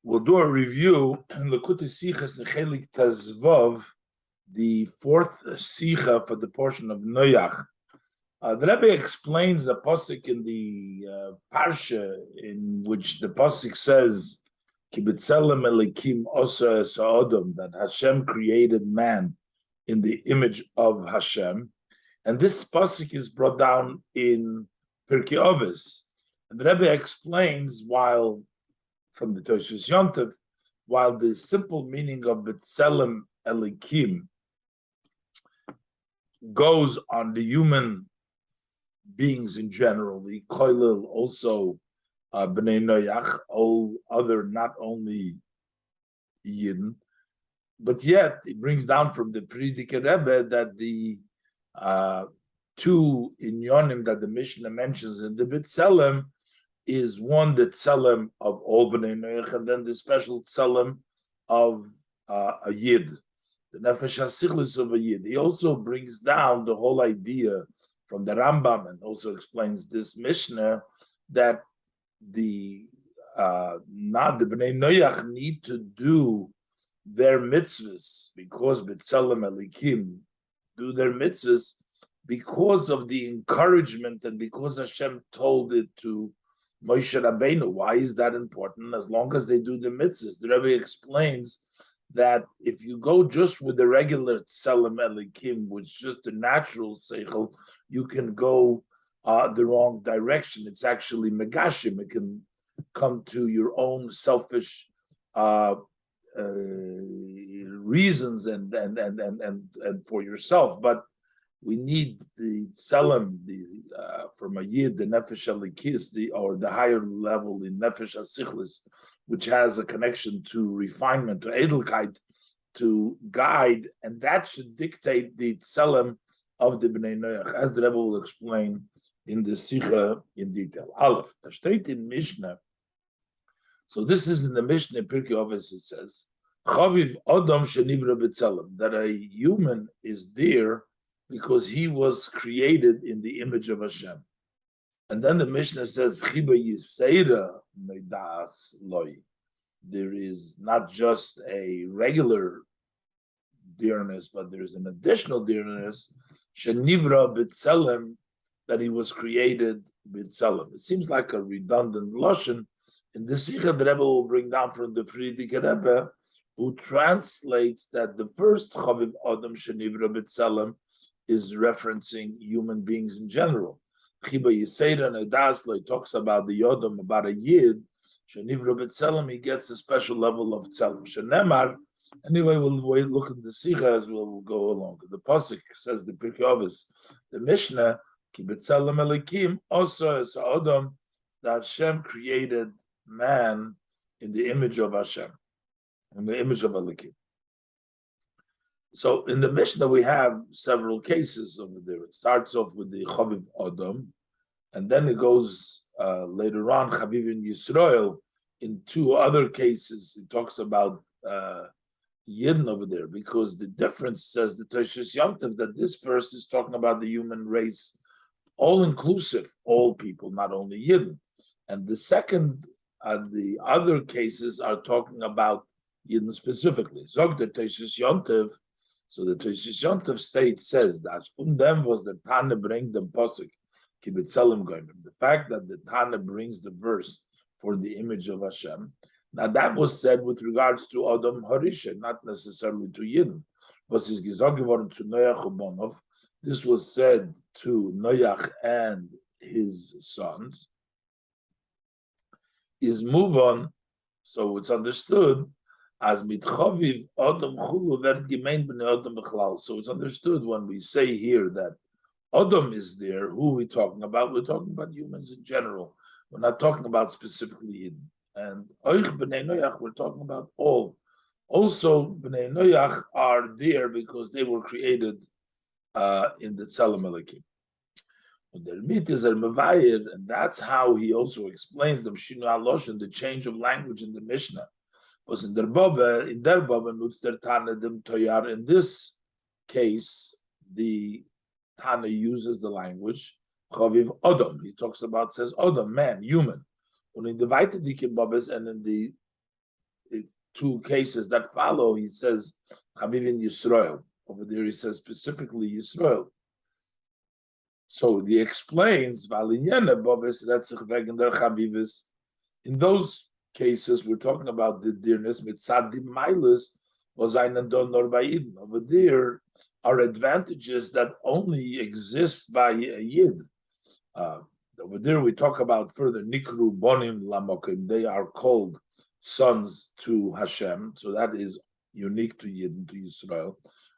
We'll do a review in Likutei Sichas in Chelek Tezvav, the fourth Sicha for the portion of Noach. The Rebbe explains a pasuk in the Parsha in which the pasuk says, "Kibitzelem elikim osa sa'odom," that Hashem created man in the image of Hashem, and this pasuk is brought down in Pirkei Avos. And the Rebbe explains, while from the Toshus Yontev, while the simple meaning of B'Tselem Elikim goes on the human beings in general, the Koilil also B'nai Noach, all other, not only Yidden, but yet it brings down from the Frierdiker Rebbe that the two inyonim that the Mishnah mentions in the B'Tselem is one, the tzelem of all bnei Noach, and then the special tzelem of a yid, the nefesh hasichlis of a yid. He also brings down the whole idea from the Rambam, and also explains this Mishnah, that the not the bnei Noach need to do their mitzvahs because b'tzelem elikim do their mitzvahs because of the encouragement and because Hashem told it to Moshe Rabbeinu. Why is that important? As long as they do the mitzvahs. The Rebbe explains that if you go just with the regular tzelem elikim, which is just the natural seichel, you can go the wrong direction. It's actually megashim. It can come to your own selfish reasons and for yourself. But we need the tzelem, from a yid, the nefesh alikis, or the higher level, the nefesh asichlis, which has a connection to refinement, to edelkeit, to guide, and that should dictate the tzelem of the bnei Noach, as the Rebbe will explain in the Sicha in detail. Aleph, the state in Mishnah. So this is in the Mishnah in Pirkei Avos. It says, "Chaviv Adam shenivra b'tzelem," that a human is there because he was created in the image of Hashem. And then the Mishnah says, Chiba Yiseira Meidas Loi. There is not just a regular dearness, but there's an additional dearness, Shenivra B'Tzelem, that he was created B'Tzelem. It seems like a redundant lashon. In the Sikha, the Rebbe will bring down from the Frierdiker Rebbe, who translates that the first Chaviv Adam Shenivra B'Tzelem is referencing human beings in general. Chiba Yiseira Nedaslo talks about the Yodam, about a Yid. Shenivra B'Tzelem, he gets a special level of Tzelem. Shenemar, anyway, we'll look at the Sikha as we'll go along. The Pasuk says, the Pirkei Avos, the Mishnah, Ki B'Tzelem Elikim, also as Adam, that Hashem created man in the image of Hashem, in the image of Elikim. So in the Mishnah, we have several cases over there. It starts off with the Chaviv Adam, and then it goes later on, Chaviv in Yisrael. In two other cases, it talks about Yidden over there, because the difference, says the Toshus Yontev, that this verse is talking about the human race, all inclusive, all people, not only Yidden. And the second, the other cases are talking about Yidden specifically. Zog the Toshus Yontev. So the Toshus Yontev says that from them was the Tana bring the pasuk kibitzelim goyim. The fact that the Tana brings the verse for the image of Hashem. Now that was said with regards to Adam Harisha, not necessarily to Yidden. Was his gesagt geworden to Noach Ubonov. This was said to Noach and his sons. Is move on, so it's understood. As mit chaviv Adam chulu werd gemeint b'nei Adam b'chlal. So it's understood when we say here that Adam is there. Who are we talking about? We're talking about humans in general. We're not talking about specifically Yidden. And oich b'nei Noach, we're talking about all. Also, b'nei Noach are there because they were created in the Tzelem Elikim. The Mit is a Mevayir, and that's how he also explains the Shinu Aloshin, the change of language in the Mishnah. Was in der Baba nutzt der Tana dem Toyar. In this case, the Tana uses the language Chaviv Adam. He talks about, says Adam, man, human. And in the Weite Dike Babas and in the two cases that follow, he says Chavivin Yisrael. Over there, he says specifically Yisrael. So he explains in those cases, we're talking about the dearness mitzad milas was einen don nor by Eden. Over there are advantages that only exist by a yid. Over there, we talk about further nikru bonim lamokim. They are called sons to Hashem, so that is unique to Yid and to Yisrael.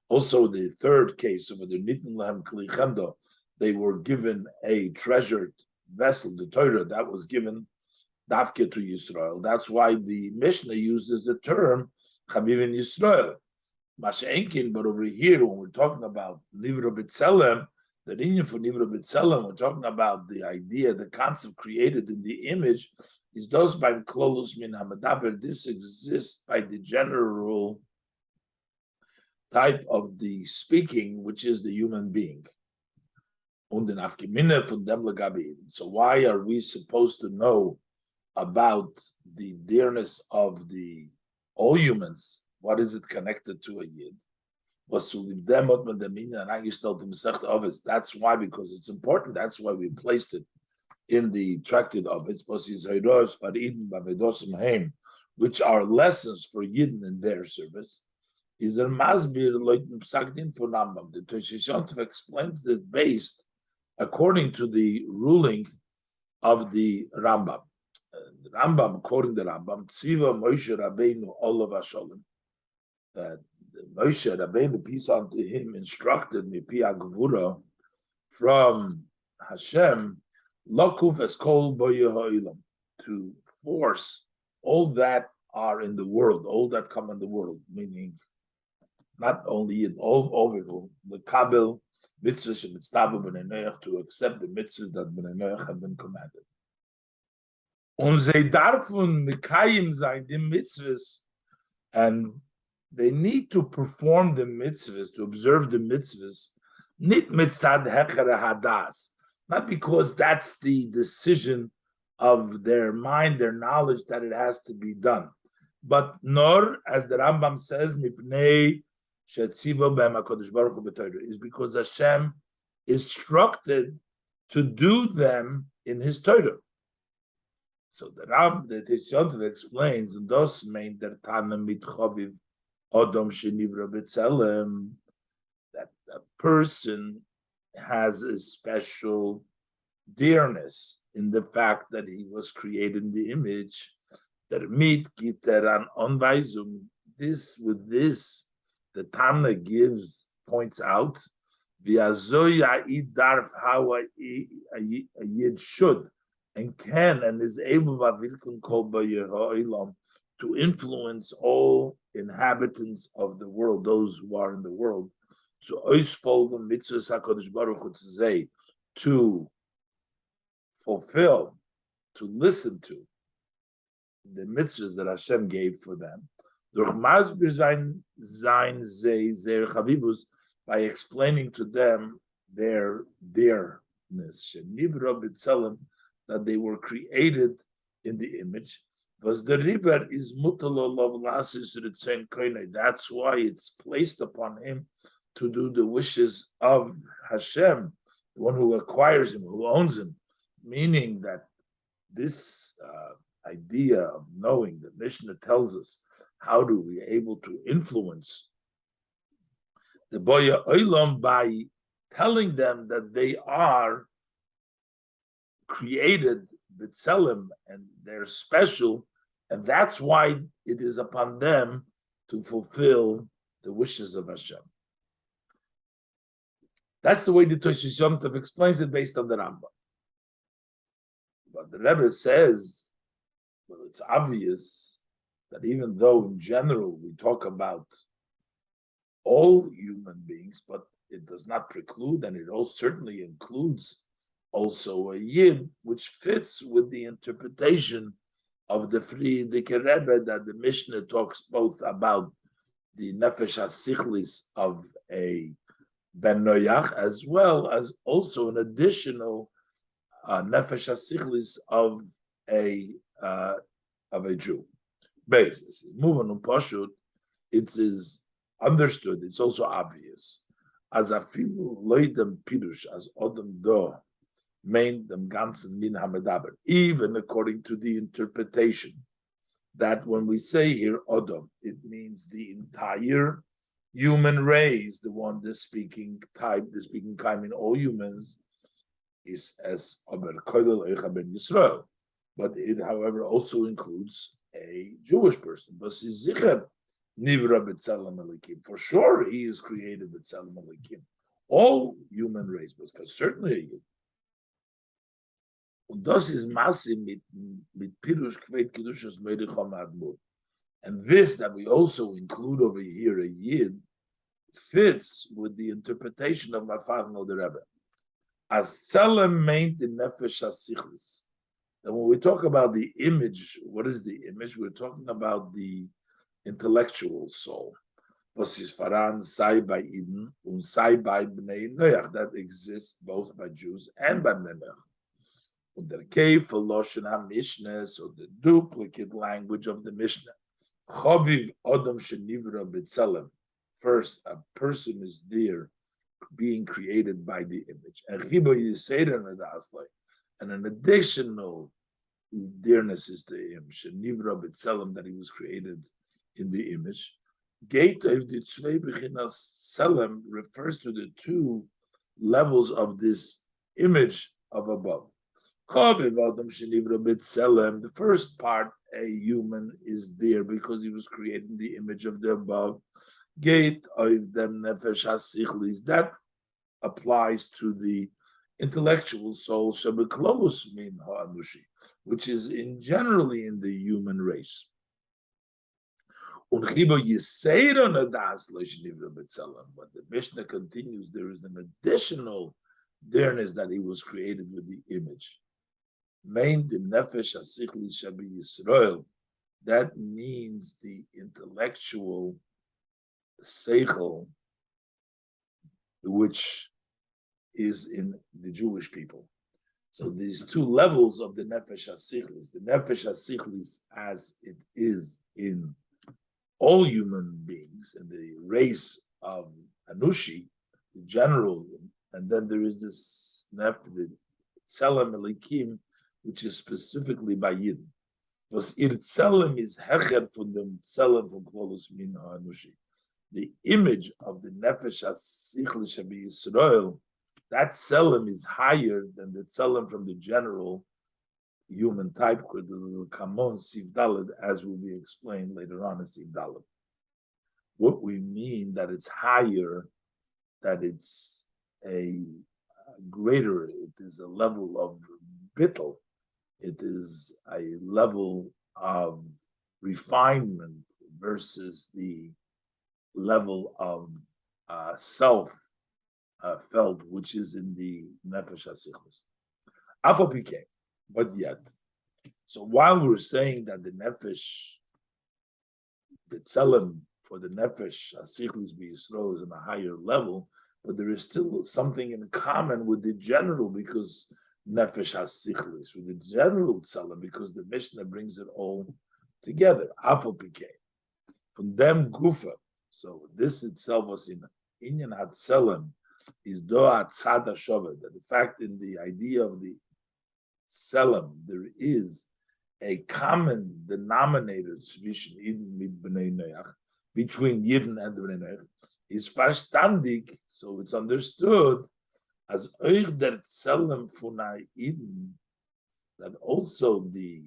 Also, the third case over the nitn lahem kli chemdo, they were given a treasured vessel, the Torah, that was given dafke to Yisrael. That's why the Mishnah uses the term Chavivin Yisrael. Masha'enkin, but over here, when we're talking about Nivra B'Tselem, the Inyan for Nivra B'Tselem, we're talking about the idea, the concept created in the image, is those by Klolus Min Hamadaber. This exists by the general type of the speaking, which is the human being. So why are we supposed to know about the dearness of all humans? What is it connected to a yid? That's why, because it's important. That's why we placed it in the tractate of it, which are lessons for Yidden in their service. Is a masbir psakdin for Rambam. The Toshishontiv explains it based according to the ruling of the Rambam. The Rambam, quoting the Rambam, Tziva Moshe Rabbeinu Olav Hasholem, that Moshe Rabbeinu, peace unto him, instructed Mipi Agvura from Hashem, Lokuf es kol boye ha'olam, to force all that are in the world, all that come in the world, meaning not only in all people, the Kabel mitzvahs and mitzvah b'nei Noach, to accept the mitzvahs that b'nei Noach have been commanded. Und sie darfen mikayim sein die mitzvahs, and they need to perform the mitzvahs, to observe the mitzvahs, nit mitzad hekere hadas, not because that's the decision of their mind, their knowledge that it has to be done, but nor, as the Rambam says, mipnei shetziva b'hem HaKadosh Baruch Hu b'Torah, is because Hashem instructed to do them in His Torah. So the Tishontov explains, "Dos meint der Tana mit Chaviv Odom shenivra b'Tzelem," that a person has a special dearness in the fact that he was created in the image. Der mit giter an Anweisung. This with this, the Tana points out, v'azoya idarf how a yid should and can and is able to influence all inhabitants of the world, those who are in the world, to fulfill, to listen to the mitzvahs that Hashem gave for them, by explaining to them their dearness, that they were created in the image. Was the river is that's why it's placed upon him to do the wishes of Hashem, the one who acquires him, who owns him. Meaning that this idea of knowing, the Mishnah tells us, how do we able to influence the Boya Olam by telling them that they are created B'Tselem and they're special, and that's why it is upon them to fulfill the wishes of Hashem. That's the way the Tosfos Yom Tov explains it based on the Rambam. But the Rebbe says, well, it's obvious that even though in general we talk about all human beings, but it does not preclude, and it all certainly includes also a Yid, which fits with the interpretation of the Friedrich Rebbe that the Mishnah talks both about the Nefesh HaSichlis of a Ben Noach, as well as also an additional Nefesh HaSichlis of a Jew. basis. Moving on Pashut, it is understood, it's also obvious. As a filu loidem pirush, as odem do, main dem ganzen min hamedaber, even according to the interpretation that when we say here odom, it means the entire human race, the one, the speaking type, the speaking kind in all humans, is as aber kodel eicha ben Yisrael. But it, however, also includes a Jewish person. But nivra b'tzelem elikim. For sure, he is created b'tzelem elikim. All human race, but for certainly a Yid. Und das ist Masse mit Pirush Kveit Kedushas Meidicham Admur. And this that we also include over here, a Yid, fits with the interpretation of my father, the Rebbe. As Tzelem meint in Nefesh HaSichlis. And when we talk about the image, what is the image? We're talking about the intellectual soul. Was is Faran Sai by Eden and Sai by Bnei Noach, that exists both by Jews and by Bnei Noach. Und der Keif Loshen HaMishnah, so the duplicate language of the Mishnah. Choviv Odom Shenivra B'Tzelem. First, a person is there being created by the image. And an additional dearness is to him, Shenivra B'Tzelem, that he was created in the image. Gate of the Tzvei B'chinas Tzelem refers to the two levels of this image of above. The first part, a human, is there because he was created in the image of the above. Gate of them nefesh hasichlis, that applies to the intellectual soul, shabeklovus min ha'anushi, which is in generally in the human race. But the Mishnah continues, there is an additional dearness that he was created with the image. Main the nefesh hasichlis shabi Yisrael. That means the intellectual seichel, which is in the Jewish people. So these two levels of the nefesh hasichlis, the nefesh hasichlis as it is in all human beings, in the race of Anushi, the general, and then there is this the Tzelem Elikim, which is specifically by Yidden. Was Tzelem is hecher from the Tzelem from Klolus Min Anushi. The image of the Nefesh HaSichel Shabi Yisrael, that Tzelem is higher than the Tzelem from the general human type, the Kamon Siv Daled, as will be explained later on in Siv Daled. What we mean that it's higher, that it's a greater, it is a level of bittul, it is a level of refinement versus the level of self felt, which is in the nefesh hasichus. Afal pike, but yet. So while we're saying that the nefesh, the tzelem for the nefesh hasichus b'Yisrael is in a higher level, but there is still something in common with the general, because nefesh hasichlis, with the general tzelem, because the Mishnah brings it all together. Afal pike, from them gufa. So this itself was in Inyan Hatzelem is doa tzad hashovet. That in fact, in the idea of the Selem, there is a common denominator between Yidden and Bnei Noach, is verstandig, so it's understood as euch der Tzelem von Yidden, that also the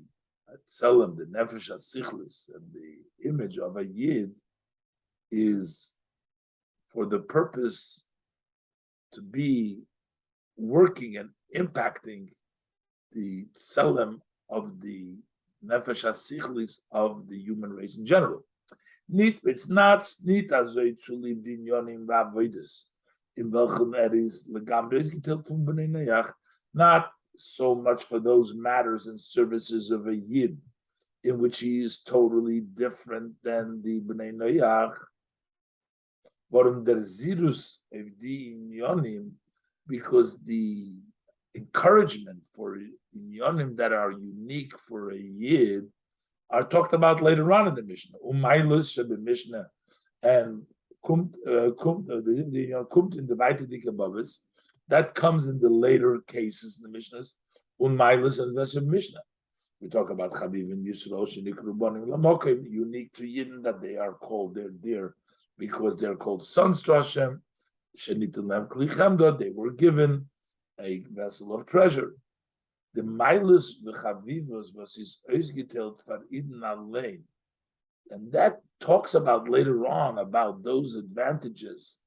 Tzelem, the Nefesh HaSichlis, and the image of a Yid is for the purpose to be working and impacting the tzelem of the nefesh hasichlis of the human race in general. It's not as a truly binyonim v'avodas in welchem is legamre is geteilt from Bnei Noach, not so much for those matters and services of a yid, in which he is totally different than the Bnei Noach. But der zirus of the inyonim, because the encouragement for inyonim that are unique for a yid are talked about later on in the Mishnah. Umailus should be Mishnah and kumt in the Weite Dike Babis. That comes in the later cases in the Mishnahs. Umailus and that's a Mishnah. We talk about Chaviv and Yisro, Shenikru Bonim Lamokim, unique to Yidden that they are called, they're there because they're called sons to Hashem. Shenitim Kli Chamda, they were given a vessel of treasure. The Mailus v'Chavivos was his Eisgetelt for Eden Allein. And that talks about later on about those advantages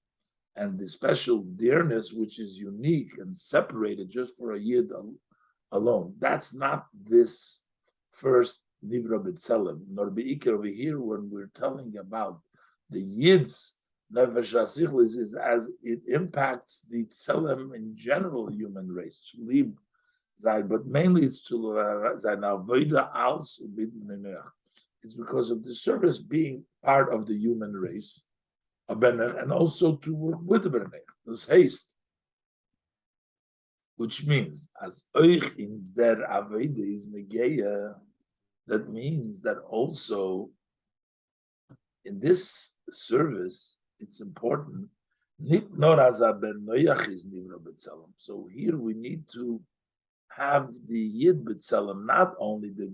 and the special dearness which is unique and separated just for a Yid alone. That's not this first Nivra B'Tselem, nor Be'ikir over here when we're telling about the Yid's Nefesh HaSichlis is as it impacts the Tselem in general human race. But mainly it's to Zayin Avoda als Ubidin Noach. It's because of the service being part of the human race, and also to work with the Benech. There's haste. Which means, as euch in der Avede is Megeya, that means that also in this service, it's important. Nit nor as a ben Noach is nivra b'tzelem. So here we need to have the Yid b'tzelem, not only the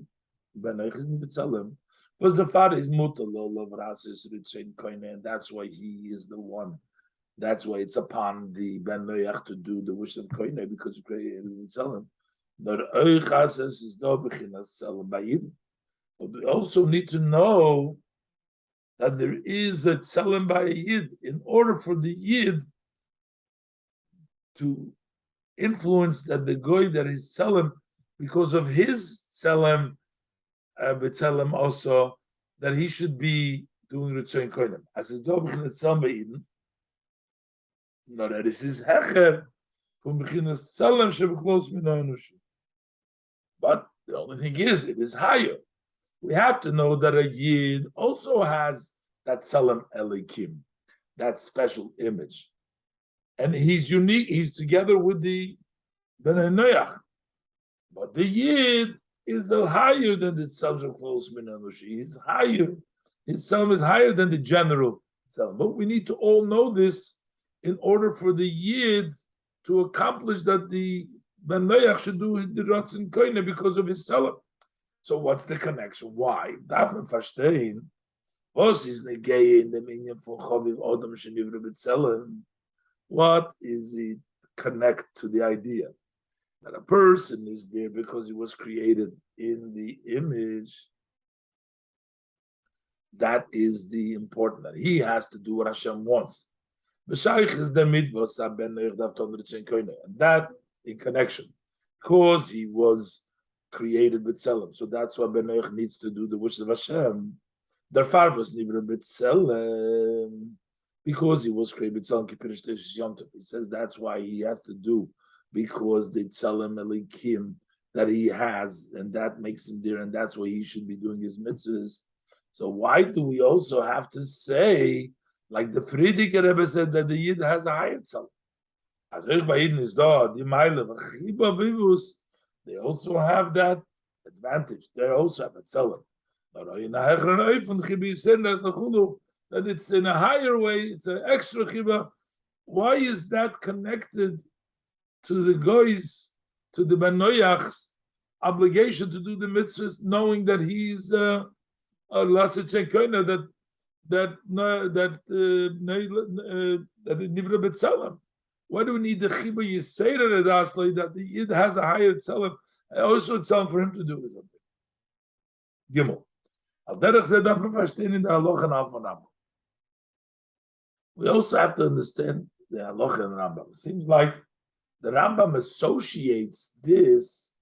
ben Noach is b'tzelem, because the father is mutal of rasis ritzein koine, and that's why he is the one. That's why it's upon the ben Noach to do the wish of koine because he created b'tzelem. Nor euch ases is no bechinas tzelem by Yid. But we also need to know that there is a tzelem by a Yid in order for the Yid to influence that the goy that is tzelem because of his tzelem, b'tzelem also, that he should be doing ritzoin koinem. As is do b'chinas tzelem by Yidin, no, that is his hecher from b'chinas tzelem sheb'klos min ha'enushim. But the only thing is, it is higher. We have to know that a Yid also has that Tzelem Elikim, that special image. And he's unique, he's together with the Ben Noach. But the Yid is higher than the Tzelem of Klos Min Anushi. He's higher. His Tzelem is higher than the general Tzelem. But we need to all know this in order for the Yid to accomplish that the Ben Noach should do the Ratzin Koine because of his Tzelem. So what's the connection? Why? Darf man verstehen, was is negeye in the meaning von Chaviv Odom Shenivra B'Tzelem? What is it connect to the idea that a person is there because he was created in the image? That is the important, that he has to do what Hashem wants. B'shaych is the mitzvos ben Noach dav ton ritzon koine, and that in connection, because he was created b'tzelem. So that's why Ben Noach needs to do the wish of Hashem. Der Far was nivra b'tzelem, because he was created b'tzelem kipirish teishis yom tov. He says that's why he has to do, because the tzelem elikim that he has, and that makes him there, and that's why he should be doing his mitzvahs. So why do we also have to say, like the Friedrich Rebbe said, that the Yid has a higher tzelem? As by Yidin is da, the Meile v'chiba vivus. They also have that advantage. They also have a tzelem. That it's in a higher way, it's an extra chiba. Why is that connected to the goys, to the Ben Noach's obligation to do the mitzvahs, knowing that he's a lasset shekoina, that nivra b'tzelem? Why do we need the chiba yisera redasli that the Yid has a higher tzelem, also tzelem for him to do something? Gimel. Al derech zeh darf man verstehen in the halacha and al von Rambam. We also have to understand the halacha and Rambam. It seems like the Rambam associates this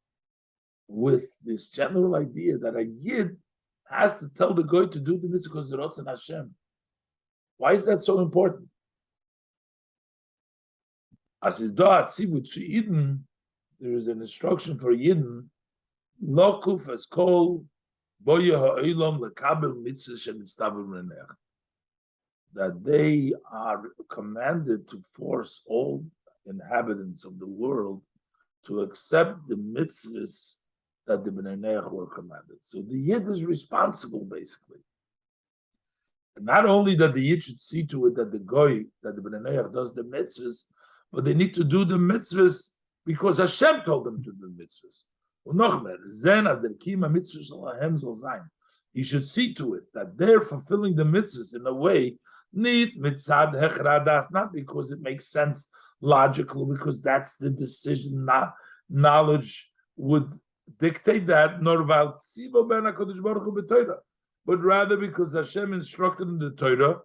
with this general idea that a Yid has to tell the goy to do the mitzvah because the Rotzen Hashem. Why is that so important? As is da atzivut zu Yidden, there is an instruction for Yidden, lokuf as kol boya ha'olam lekabel mitzvah shemitztabel renech, that they are commanded to force all inhabitants of the world to accept the mitzvahs that the Bnei Noach were commanded. So the Yid is responsible, basically. And not only that the Yid should see to it that the Goy, that the Bnei Noach does the mitzvahs, but they need to do the mitzvahs because Hashem told them to do the mitzvahs. Und noch mehr, Zen as der Kima mitzvahs lahem soll sein. He should see to it that they're fulfilling the mitzvahs in a way, nicht mitzad hechradas, not because it makes sense logically, because that's the decision, not knowledge would dictate that, nor val tzivo ben HaKadosh Baruch Hu b'Torah, but rather because Hashem instructed in the Torah,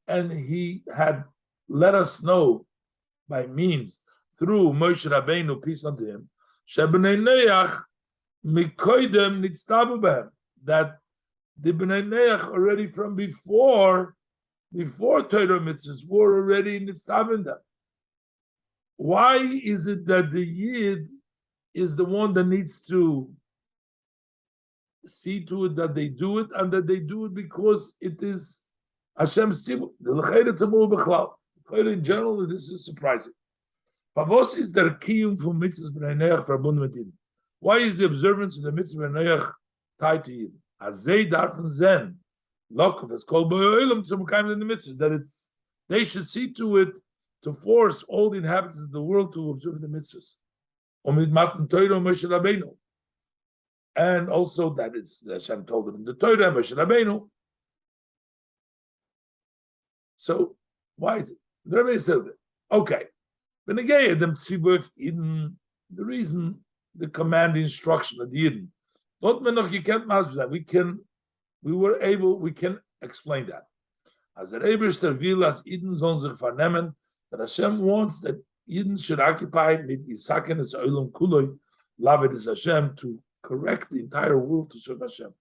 and He had let us know by means through Moshe Rabbeinu, peace unto him, that the Bnei Noach already from before Torah mitzvahs were already nitztav in them. Why is it that the Yid is the one that needs to see to it that they do it, and that they do it because it is Hashem's tzivur? In general, this is surprising. Pavos is der kiyum from mitzvahs b'nei Noach verbunden mit Yidden. Why is the observance of the mitzvah b'nei Noach tied to Yidden? Azay darfen zen lokov es kol b'olam zum kaim in the mitzvahs, that it's they should see to it to force all the inhabitants of the world to observe the mitzvahs. Omid matan Torah Moshe Rabbeinu, and also that it's Hashem told them in the Torah Moshe Rabbeinu. So why is it? The Rebbe said that. Okay. The reason the command, the instruction of the Yidden. We can explain that. As the Rebbe will as Yidden sollen sich vernehmen, that Hashem wants that Yidden should occupy mit Yisaken es Olam Kuloi, Lavet is Hashem, to correct the entire world to serve Hashem.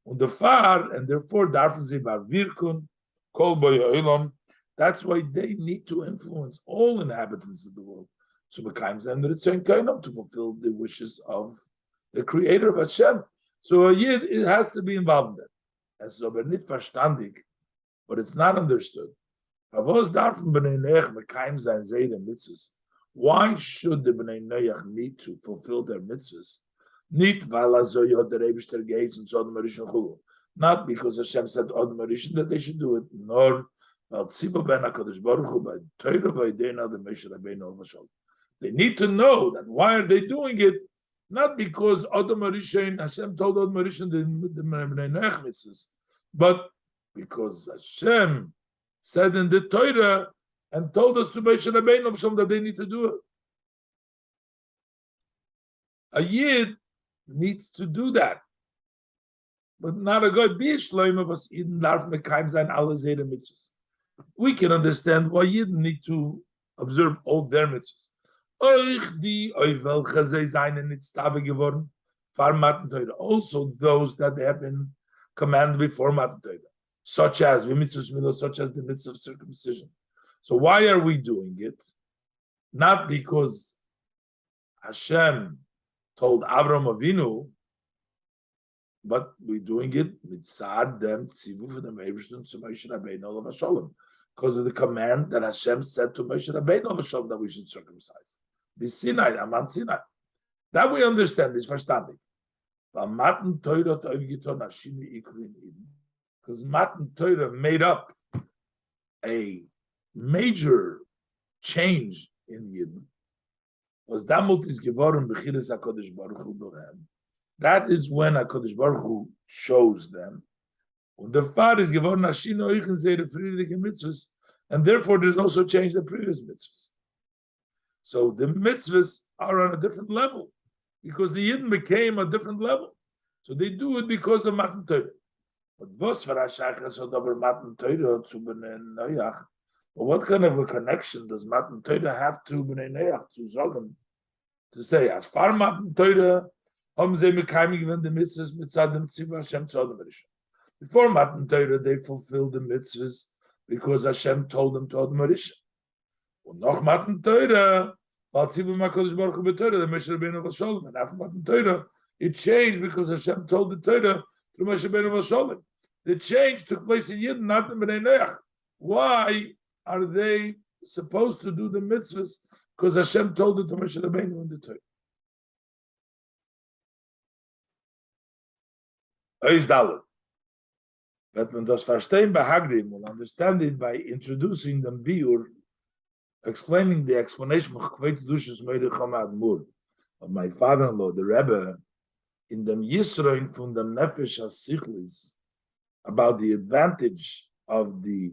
Und and therefore darfen sie bar virkun, kol boy Olam. That's why they need to influence all inhabitants of the world to fulfill the wishes of the Creator of Hashem. So a Yid, it has to be involved in that. And so, but it's not understood. Why should the Bnei Noach need to fulfill their mitzvahs? Not because Hashem said that they should do it, nor they need to know that why are they doing it? Not because Hashem told Adam Rishon the Bnei Noach mitzvahs, but because Hashem said in the Torah and told us to Moshe Rabbeinu that they need to do it. A Yid needs to do that, but not a God. We can understand why you need to observe all their mitzvahs. Also, those that have been commanded before Matan Torah, such as the mitzvah of circumcision. So, why are we doing it? Not because Hashem told Avram Avinu, but we're doing it mitzad dem tzivu for the Meibishton to Moshe Rabbeinu of Hashem, because of the command that Hashem said to Moshe Rabbeinu of Hashem that we should circumcise. The Sinai, Aman Sinai. That we understand, is verstandig. But Matan Torah because Matan Torah made up a major change in Yidden. Was damut is geworden b'chilas HaKadosh Baruch Hu dohem. That is when HaKadosh Baruch Hu shows them. And the far is geworden Hashino Eichen Zeire Friedrich mitzvahs, and therefore there's also changed the previous mitzvahs. So the mitzvahs are on a different level because the Yidden became a different level. So they do it because of Matan Torah. But what kind of a connection does Matan Torah have to Bnei Noach, to Zogan, to say, as far Matan Torah, before Matan Torah, they fulfilled the mitzvahs because Hashem told them to Adam Rishon. Und noch Matan Torah, the Moshe Rabbeinu Vasholem, and after Matan Torah, it changed because Hashem told the Torah through Moshe Rabbeinu Vasholem. The change took place in Yidden, not in Bnei Noach. Why are they supposed to do the mitzvahs Because Hashem told it to Moshe Rabbeinu in the Torah. Eis Dalet. That man does verstehen by Hagdim will understand it by introducing them biur, explaining the explanation of Chveit Kedushas Meirich Admur of my father-in-law, the Rebbe, in them Yisroin from the Nefesh HaSichlis, about the advantage of the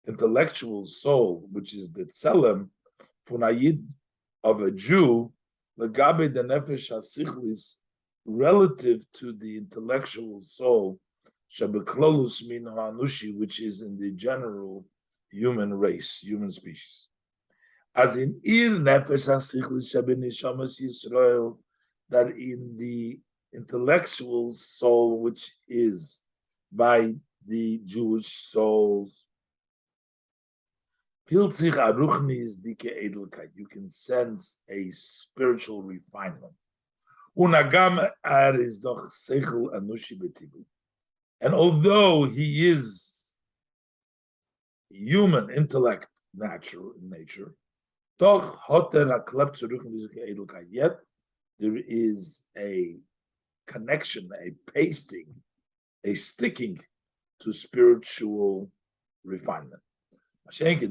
intellectual soul, which is the Tzelem, Funayid of a Jew, Legabe the Nefesh HaSichlis, relative to the intellectual soul, Shabeklolus min ha'anushi, which is in the general human race, human species. As in Ir Nefesh HaSichlis Shabenishamas Yisrael, that in the intellectual soul, which is by the Jewish souls, you can sense a spiritual refinement. And although he is human intellect nature, yet there is a connection, a pasting, a sticking to spiritual refinement. Says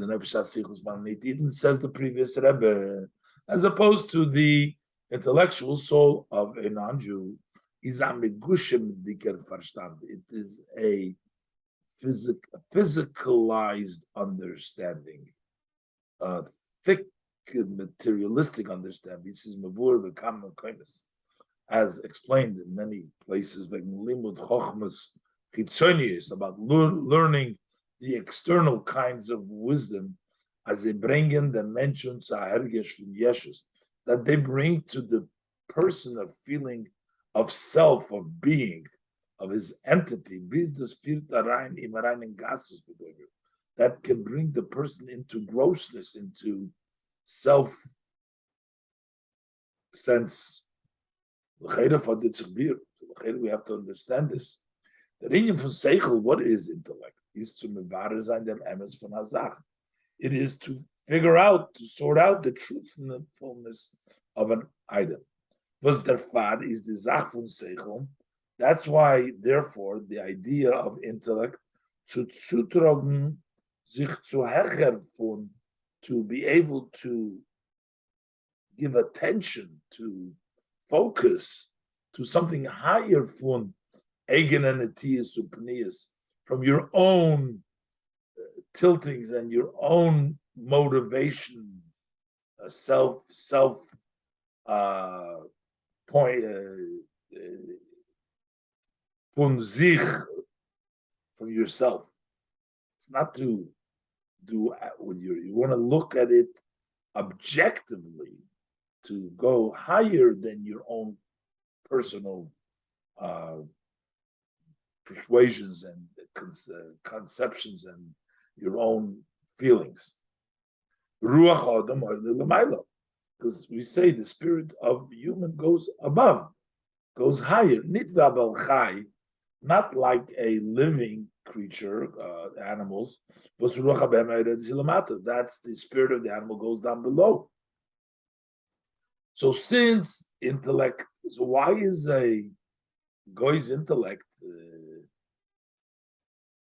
the previous Rebbe, as opposed to the intellectual soul of a non-Jew, is a megushem diker verstand. It is a physicalized understanding, a thick materialistic understanding. This is mavur v'kam kindness, as explained in many places, like limud chochmas chitzonius, about learning the external kinds of wisdom, as they bring in the mentions ahergesh from Yeshus, that they bring to the person a feeling of self, of being, of his entity, that can bring the person into grossness, into self sense. We have to understand this. The Rinyan von Seichel, what is intellect? Is to mevarer sein dem emes von hazach. It is to figure out, to sort out the truthfulness of an item. Was der Fad is the Zach von Seichel. That's why, therefore, the idea of intellect zu zutragen, sich zu herger von, to be able to give attention, to focus to something higher von eigenenetias upnias, from your own tiltings and your own motivation, self point von sich, from yourself. It's not to do with you want to look at it objectively, to go higher than your own personal persuasions and conceptions and your own feelings. Because we say the spirit of human goes above, goes higher. Not like a living creature, animals. That's the spirit of the animal goes down below. So since intellect, so why is a goy's intellect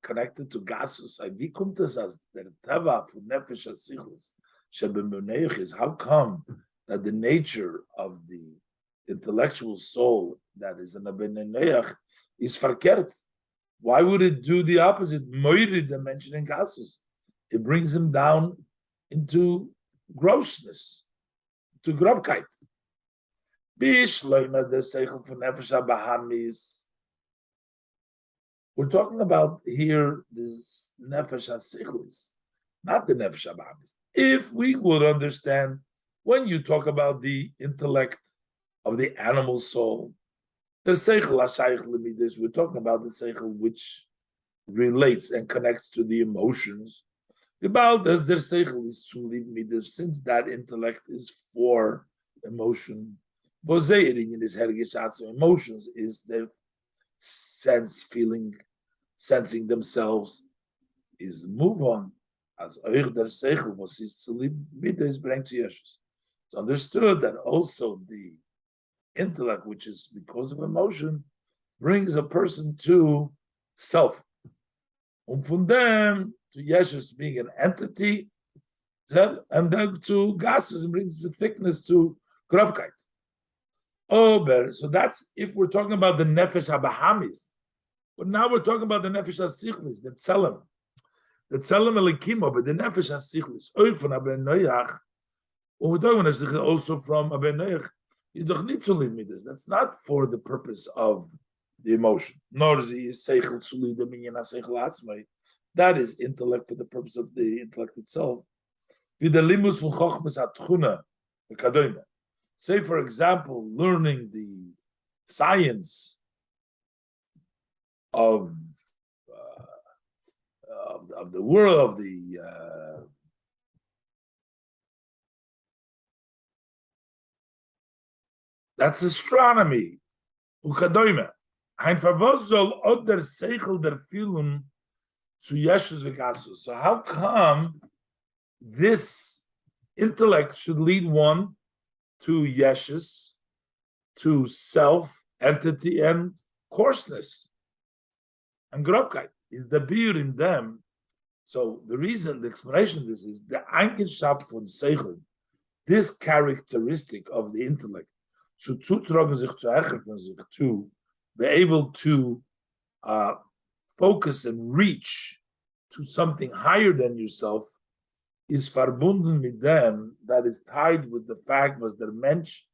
connected to gasus? Wie kommt es as der teva von nefesh hasichlis shebemunech is? How come that the nature of the intellectual soul that is in a beneneach is verkehrt? Why would it do the opposite? Moiri dimension in gasus. It brings him down into grossness, to grobkeit. We're talking about here this nefesh hasichlis, not the nefesh habahamis. If we would understand, when you talk about the intellect of the animal soul, the seichel hashayich lemidas, we're talking about the seichel which relates and connects to the emotions. About this, their seichel is to lemidas, since that intellect is for emotion. In his emotions is their sense, feeling, sensing themselves, is move on as der seichel was is to lemidas bring to Yeshus. It's understood that also the intellect, which is because of emotion, brings a person to self. From them to Yeshus being an entity, and then to gases and brings the thickness to grobkeit. So that's if we're talking about the nefesh habahamis. But now we're talking about the nefesh hasichlis, the tzelem elikimo, but the nefesh hasichlis. From Aben Noach, when we're talking about also from Aben Noach, you don't need to leave me this. That's not for the purpose of the emotion. Nor is seichel sulida minyan seichel atzmai. That is intellect for the purpose of the intellect itself. Say, for example, learning the science of the world, of the that's astronomy. So how come this intellect should lead one to yeshus, to self, entity, and coarseness? And grobkeit is the beer in them. So the reason, the explanation of this is the Eigenschaft von Seichel, this characteristic of the intellect, to be able to focus and reach to something higher than yourself, is verbunden mit them, that is tied with the fact was der Mensch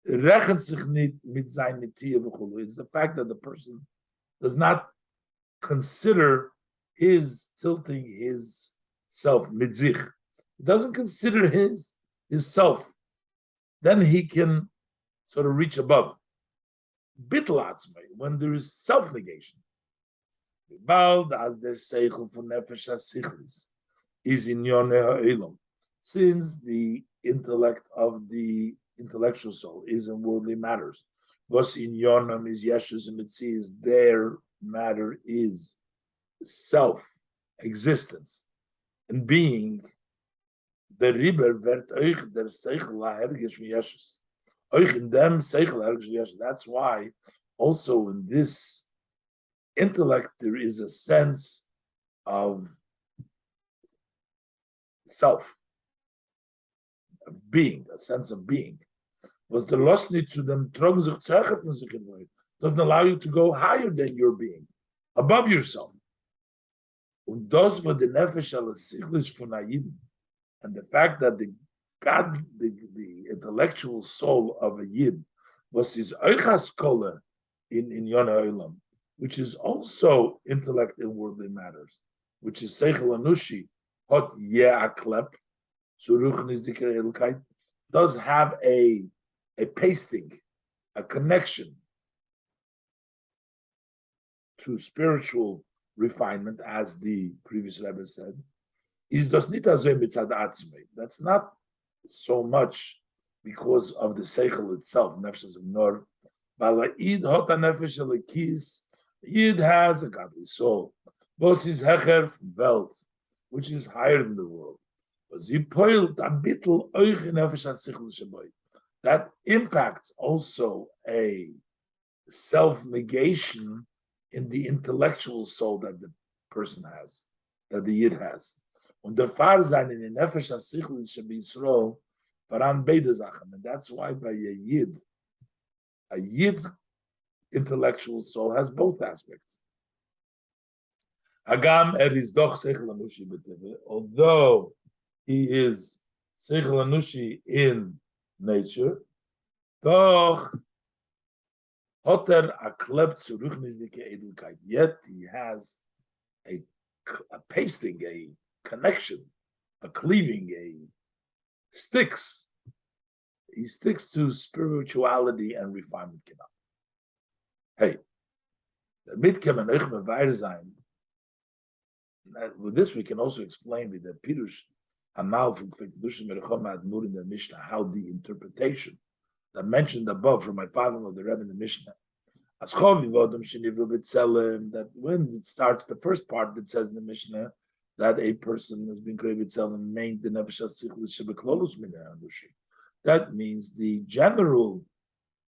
rechnet sich nicht mit seinen Tier. It's the fact that the person does not consider his tilting his self mit sich. He doesn't consider his self. Then he can sort of reach above. Bitlatzmei, when there is self-negation. Bald as der Seichel von Nefesh HaSichlis is in Yoneh Ha'elam, since the intellect of the intellectual soul is in worldly matters. Was in Yonam is Yeshus and Mitzias, their matter is self, existence, and being. The Riber wird euch der Seichel lahergisch von Yeshus. Euch in dem Seichel lahergisch von Yeshus. That's why also in this intellect there is a sense of self, of being, a sense of being. Was the lost need to them tragen sich zecher von sich in Welt. Doesn't allow you to go higher than your being, above yourself. Und das war the nefesh al-sichlis von Ayim. And the fact that the intellectual soul of a Yid was his Eichas Kola in Yonah Olam, which is also intellect in worldly matters, which is Seichel Anushi, Hot Ye'aklep, Suruchen is the does have a pasting, a connection to spiritual refinement, as the previous Rebbe said. That's not so much because of the seichel itself, nefesh nor. Yid has a godly soul, which is hecher welt, which is higher than the world. That impacts also a self-negation in the intellectual soul that the person has, that the Yid has. Und der Fahr sein in der Nefesh HaSichel should be Yisrael, voran beide Sachen. And that's why by a Yid's intellectual soul has both aspects. Hagam is doch Seichel Anushi b'teve, although he is Seichel Anushi in nature, doch Hotter akleb zuruchnisdike edelkeit. Yet he has a pasting, a connection, a cleaving, he sticks to spirituality and refinement. Hey, with this we can also explain with the Pirush Hamal from Kedushim Merechom Admur in the Mishnah how the interpretation that mentioned above from my father-in-law, the Rebbe in the Mishnah, as that when it starts, the first part that says in the Mishnah that a person has been created with Tzelem, main the Nefesh HaSichlis shebeklolus min ha'anushi. That means the general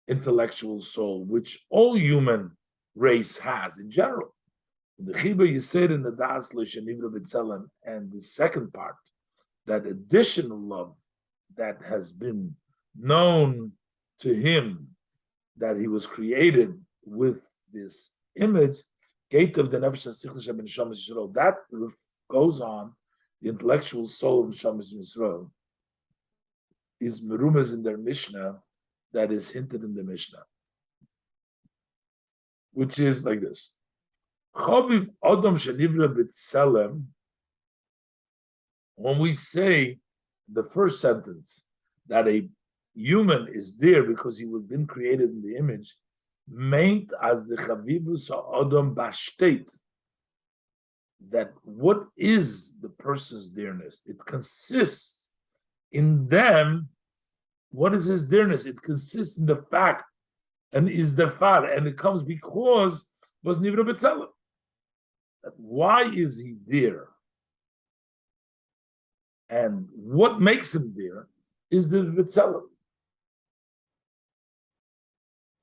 intellectual soul, which all human race has in general. The Chiba you said in the Das L'Shenivra B'Tzelem, and the second part, that additional love that has been known to him, that he was created with this image, gate of the Nefesh HaSichel Shem Neshamas Yisrael, that goes on, the intellectual soul of Neshamas Yisrael, is merumas in their Mishnah, that is hinted in the Mishnah, which is like this. Chaviv Adam Shenivra B'Tzelem, when we say the first sentence that a human is there because he was been created in the image, meant as the Chavivus Adam Bashtet, that what is the person's dearness? It consists in them. What is his dearness? It consists in the fact and is the far, and it comes because was Nivra B'Tzelem. Why is he there? And what makes him there is the B'Tzelem.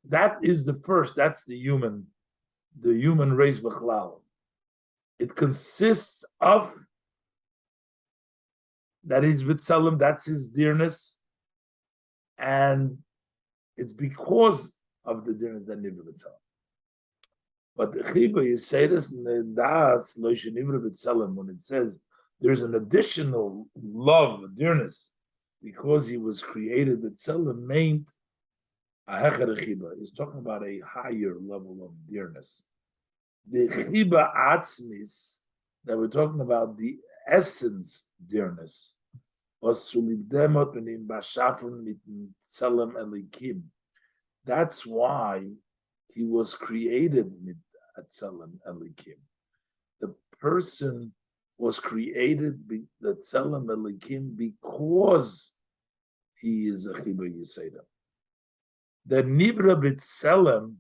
That is the first, that's the human race B'chlal. It consists of, that is B'Tzelem, that's his dearness, and it's because of the dearness that Nivra B'Tzelem. But the Chiba, you say this in the Das Lo Shenivra B'Tzelem, when it says there's an additional love, dearness, because he was created, B'Tzelem meant a Hecher Chiba. He's talking about a higher level of dearness. The Chiba Atzmis, that we're talking about, the essence dearness, was to libdemot menim bashafun mit Tzelem Elikim. That's why he was created mit Tzelem Elikim. The person was created the Tzelem Elikim because he is a Chiba Yiseda. The Nivra B'Tzelem,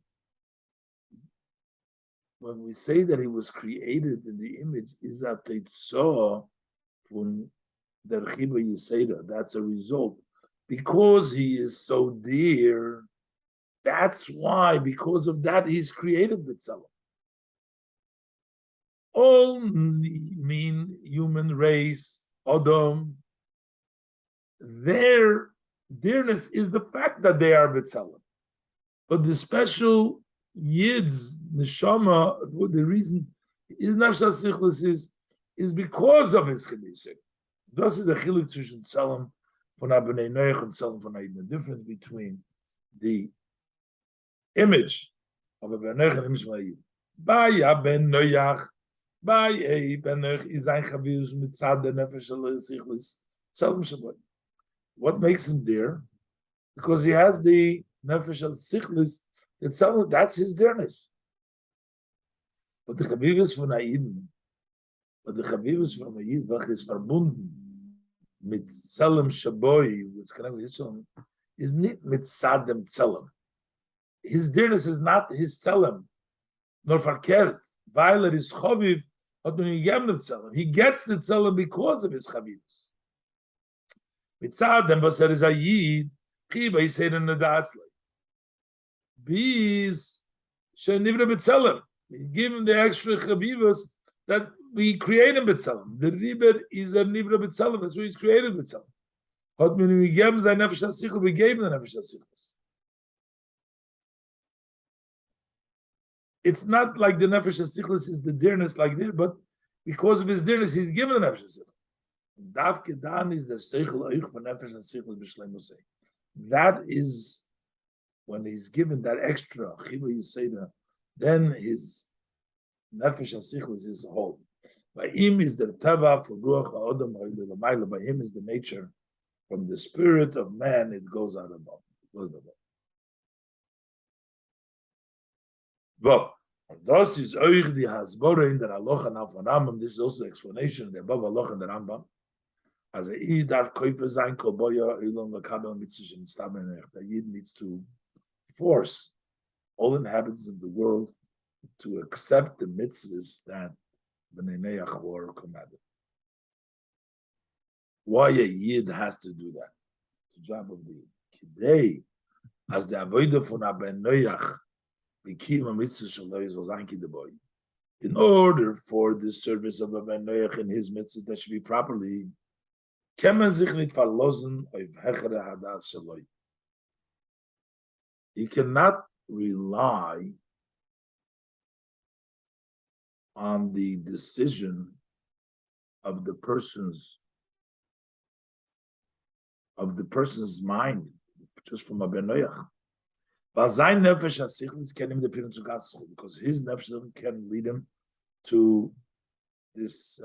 when we say that he was created in the image, is a Tetzah from the Chiba Yiseda. That's a result. Because he is so dear, that's why, because of that, he's created B'Tzelem. All mean human race, Adam, their dearness is the fact that they are B'Tzelem. But the special Yid's Neshama, the reason is Nafshas Sichlis is because of his Chibisik. Das ist the Chiluk zwischen Tzelem von Abnei Noach and Tzelem von Aiden. The difference between the image of a Ben Noach and image von Aiden. By a Ben Noach, by a Ben Noach is ein Chavivus mitzad the Nefesh Sichlis Tzelem Shabbat. What makes him there? Because he has the Nefesh Sichlis. That's his dearness. But the Chavivus von Aiden, but the Chavivus von Aiden is verbunden mit Tzelem Shaboy, which connected with his son, is not mitzad dem Tzelem. His dearness is not his Tzelem, nor verkehrt, weil is Chaviv, hat man gegeben dem Tzelem. He gets the Tzelem because of his Chavivus. Mitzad dem, was is a Yid, Chiba, he said in the Dasle. Bees, Shenivra B'Tzelem. We give him the extra Chavivus that we create him B'Tzelem. The Riber is a Nivra B'Tzelem, that's why he's created B'Tzelem. But when we gave him the Nefesh HaSichel, we gave him the Nefesh HaSichel. It's not like the Nefesh HaSichel is the dearness like this, but because of his dearness, he's given the Nefesh HaSichel. Dav Kedan is the Seichel Oich for Nefesh HaSichel B'Shleimusei. That is when he's given that extra Chiba Yiseda, then his Nefesh HaSichel is his whole. By him is the Tava for Ruach HaOdam HaOdam. By him is the nature. From the spirit of man, it goes out above. It goes above. But das is euch die Hasbora in der Aloha and Alpha Rambam. This is also the explanation of the above Aloha and the Rambam. As a Yid darf Koifer sein, Kolboya, Ilon, Lakabel, Mitzvah, and Staben, the Yid needs to force all inhabitants of the world to accept the mitzvahs that the Neneach were commanded. Why a Yid has to do that? the job of the Kidei, as the avodah von Ben Noach, the kiyum mitzvah shaloi zol zayin ki deboy. In order for the service of Ben Noach and his mitzvah that should be properly, kemen sich nit verlosen auf hechere hadas shaloi. You cannot rely on the decision of the person's mind, just from a Ben Noach. Because his nefesh can lead him to this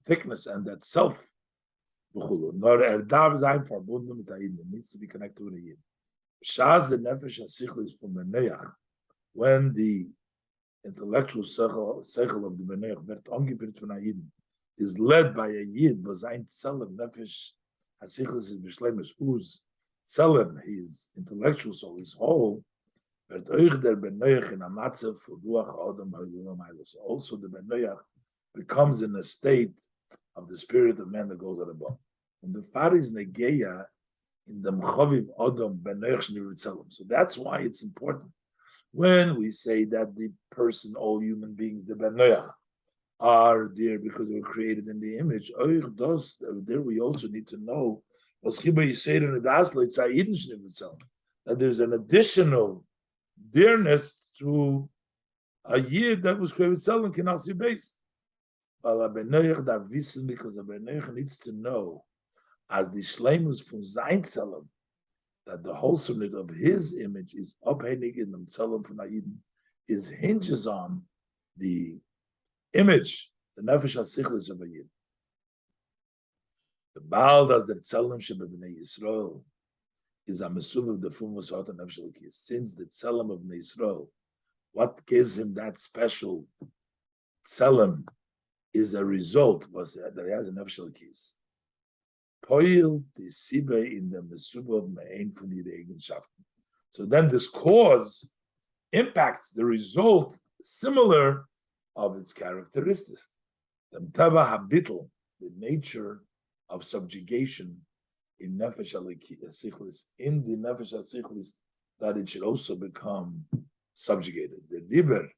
thickness and that self. It needs to be connected with a yid. Shaz the nefesh hasichel is from Ben Noach. When the intellectual seichel of the Ben Noach wird angeführt von a yid is led by a yid, was ein Tzelem nefesh hasichel is b'shleimus, whose Tzelem, his intellectual soul, his whole, wird euch der Ben Noach in a matzav for duach adam ha'ilum ha'ilus. Also the Ben Noach becomes in a state of the spirit of man that goes out above. And the far is negeya in the Mchaviv Adam Ben Noach Shnei Tzelem. So that's why it's important when we say that the person, all human beings, the Ben Noach, are there because they were created in the image. There we also need to know that there's an additional dearness to a yid that was created selling cannot see base. Because the Ben Noach needs to know, as the shleimus from sein Tzelem, that the wholesomeness of his image is uphenig in them Tzelem from Ayidin, is hinges on the image, the nefesh hasichlis of a yid. The Baal does the Tzelem sheba b'nei Yisrael is a mesuv of the fumus hot and nefesh lekis. Since the Tzelem of b'nei Yisrael, what gives him that special Tzelem is a result was that he has a nefesh lekis. Poil the sibe in the mesuv of me'ein von ihre Eigenschaften. So then this cause impacts the result similar of its characteristics. The tava habitl, the nature of subjugation in nefesh hasichlis, in the nefesh hasichlis, that it should also become subjugated. The river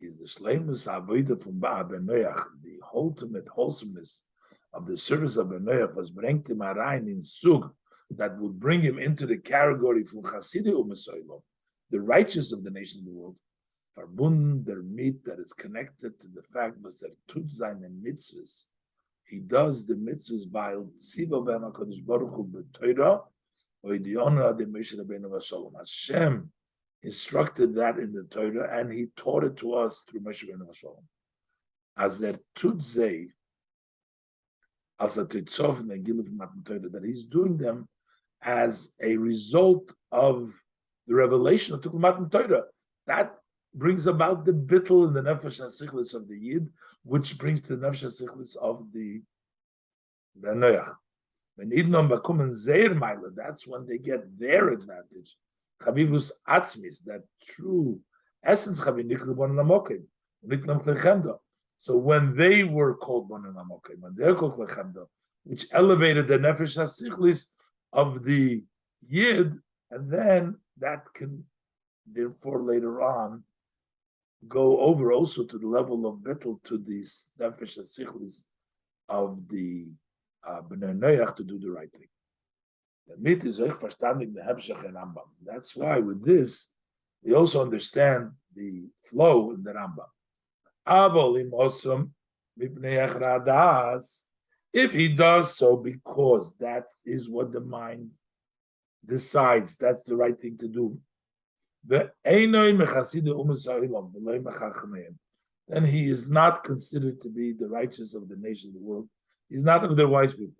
is the shleimus avodah from Ben Noach, the ultimate wholesomeness of the service of Ben Noach was bringt him arein in sug, that would bring him into the category from Chasidei u'Mesoilom, the righteous of the nations of the world. Verbunden der mit, that is connected to the fact that there tut seine mitzvahs. He does the mitzvahs by tziva ben HaKadosh Baruch Hu b'Torah, or the honor of the Moshe Rabbeinu v'Shalom. Hashem instructed that in the Torah, and He taught it to us through Moshe Rabbeinu v'Shalom. As there tut zei, as a titzov and a giluf matan Torah, that He's doing them as a result of the revelation of Matan Torah. That brings about the bittul and the nefesh hasichlis of the yid, which brings to the nefesh hasichlis of the Ben Noach. When idnom bakumen zeir meile, that's when they get their advantage. Chavivus atzmis, that true essence chavi nikru bon namokim, niklam klechemda. So when they were called bon namokim, when they're called klechemda, which elevated the nefesh hasichlis of the yid, and then that can therefore later on go over also to the level of bittul to the nefesh hasichlis of the Bnei Noach to do the right thing. The mit is euch verstandig the Hebshach and Rambam. That's why with this we also understand the flow in the Rambam. Avol im osam mipnei echradas, if he does so because that is what the mind decides, that's the right thing to do. Then he is not considered to be the righteous of the nation of the world. He's not of the wise people.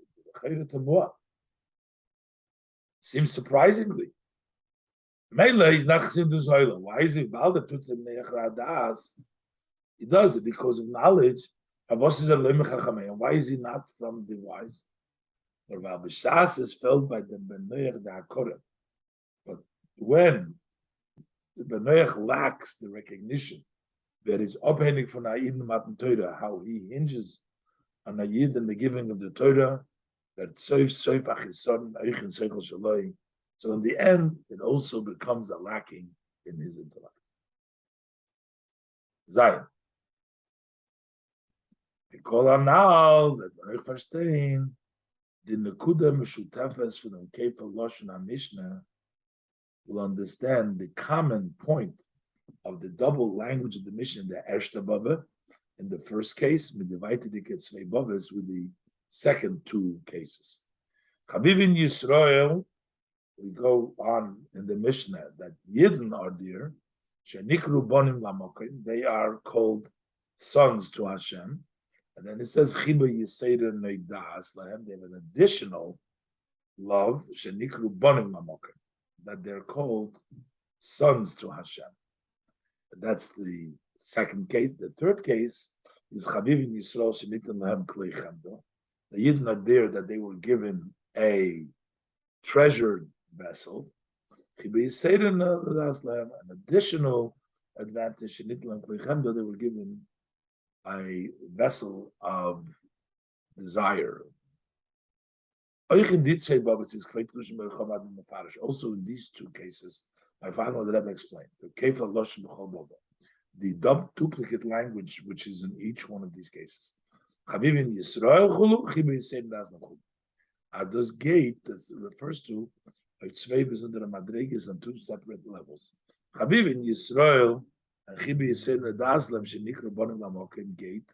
Seems surprisingly. He's not why is he? He does it because of knowledge. Why is he not from the wise? Is felt by the Ben Noach the Hakorah. But when the Ben Noach lacks the recognition that is upending from Ayid Matan Torah, how he hinges on Ayid and the giving of the Torah, That soif achison eichin seichel shaloi. So in the end, it also becomes a lacking in his intellect. Zayin. Because now that I verstehen, the nekuda meshutafes for the kefal lashon HaMishnah will understand the common point of the double language of the Mishnah, the Ershta Baba, in the first case, with the second two cases. Chabivin Yisrael, we go on in the Mishnah that Yidden are there, Shenikru Bonim Lamokim, they are called sons to Hashem. And then it says, Chiba Yisera Neidas Lahem, they have an additional love, Shenikru Bonim Lamokim, that they're called sons to Hashem. That's the second case. The third case is Chabivin Yisrael Shenitim Lahem Klei Chemdo. The Yidden are there that they were given a treasured vessel. An additional advantage, they were given a vessel of desire. Also in these two cases, my final Rebbe explained the duplicate language which is in each one of these cases. At this gate that refers to zwei besondere madriges on two separate levels. Chaviv in Yisrael and Chibi Yisrael Daslam shenikra bonim lamokim gate.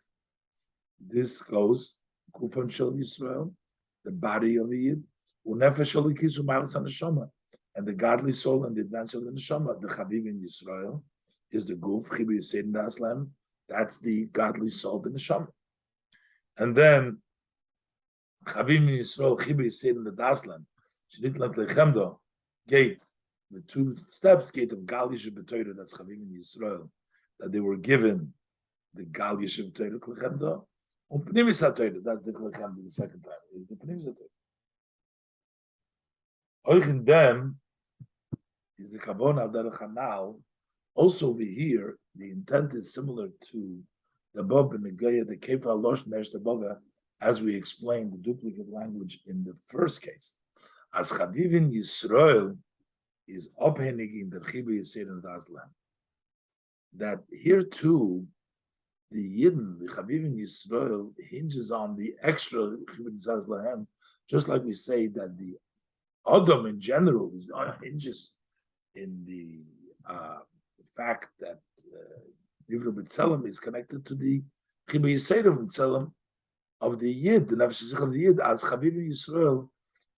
This goes Kufan Shel Yisrael, the body of the Yid, Unefesh Shel Ikisu Malas HaNeshama, and the godly soul and the advance of the Neshama. The Chaviv in Yisrael is the Guf Chibi Yisrael Daslam. That's the godly soul, the Neshama, and then Chavim Yisrael Chibi Yisrael the Daslam Shnitlan Plechemdo gate, the two steps gate of Gal Yishuv B'Torah, that's Chavim Yisrael, that they were given the Gal Yishuv B'Torah Plechemdo, and Pnimis HaTorah, that's the Plechemdo the second time, is the Pnimis HaTorah. Oich in them is the Kavon Avdar Chanal. Also over here, the intent is similar to the Bob and the Gaya, the Kefa Losh Nesh the Boba, as we explained the duplicate language in the first case. As Chavivin Yisrael is abhängig in the Chibi Yisrael and Daslam. That here too, the Yidden, the Chavivin Yisrael, hinges on the extra Chibi Yisrael, just like we say that the Adam in general hinges in the fact that Divra B'Tselem is connected to the Chibi Yisrael B'Tselem of the Yid, the Nefesh of the Yid, as Chavivin Yisrael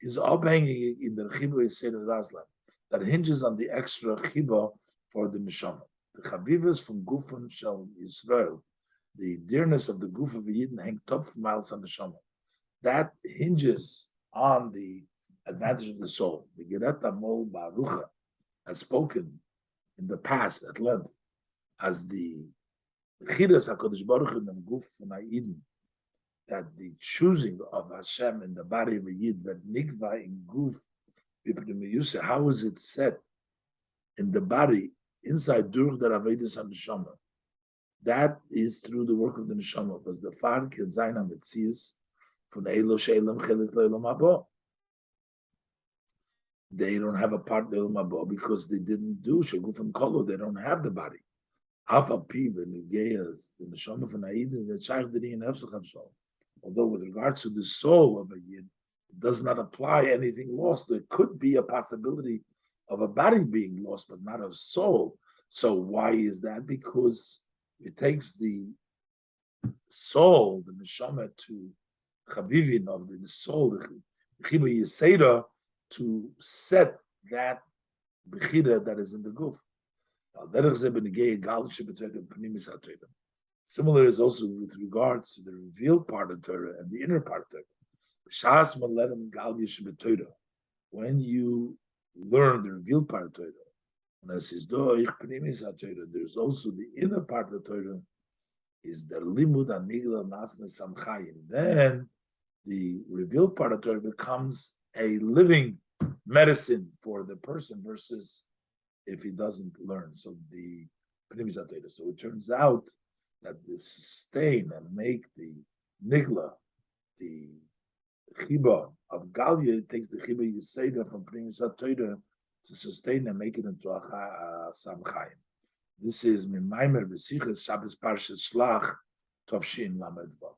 is abhängig in the Chiba Yisrael Daslam, that hinges on the extra Chiba for the Neshama. The Chavivas from Gufan Shel Yisrael, the dearness of the Guf of the Yidden hang top from Malas HaNeshama. That hinges on the advantage of the soul. The Gereta Mol Barucha has spoken in the past at length as the Chidas HaKadosh Baruch Hu and Guf from Yidden, that the choosing of Hashem in the body of a Yid, that Nikva in Guf, how is it set in the body, inside Durch der Avedis HaNeshama? That is through the work of the Neshama, because the Far can sein HaMetzias von Eilo She'elam Chelek Le'elam Haba. They don't have a part Le'elam Haba because they didn't do Sheguf and Kolo, they don't have the body. Alpha P, the Negeyas, the Neshama von Aid, the Shaykh Diri and Hefsach HaShol. Although with regards to the soul of a Yid, it does not apply anything lost. There could be a possibility of a body being lost, but not of soul. So why is that? Because it takes the soul, the neshama, to chavivin of the soul, the chiba yisera, to set that bechira that is in the guf. Similar is also with regards to the revealed part of Torah and the inner part of Torah. When you learn the revealed part of Torah, there's also the inner part of Torah, is the limud anigla nasne samchayim. Then the revealed part of Torah becomes a living medicine for the person versus if he doesn't learn. So the so it turns out that the sustain and make the nigla, the chiba of Galia, it takes the chiba Yiseda from bringing Satoida to sustain and make it into a Sam Chaim. This is Mimaimer Besichas Shabbos Parshas Shlach Tovshin Lamed Vav.